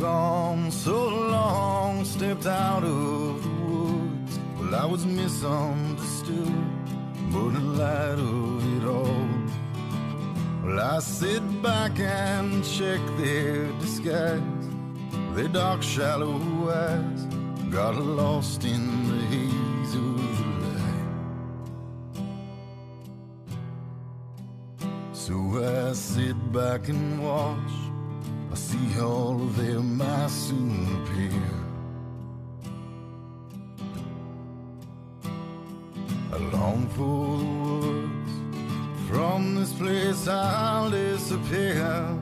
gone so long, stepped out of the woods. Well, I was misunderstood, but in light of it all, well, I sit back and check their disguise. Their dark, shallow eyes got lost in the haze of the light. So I sit back and watch. I see all of them, I soon appear. I long for the words, from this place I'll disappear.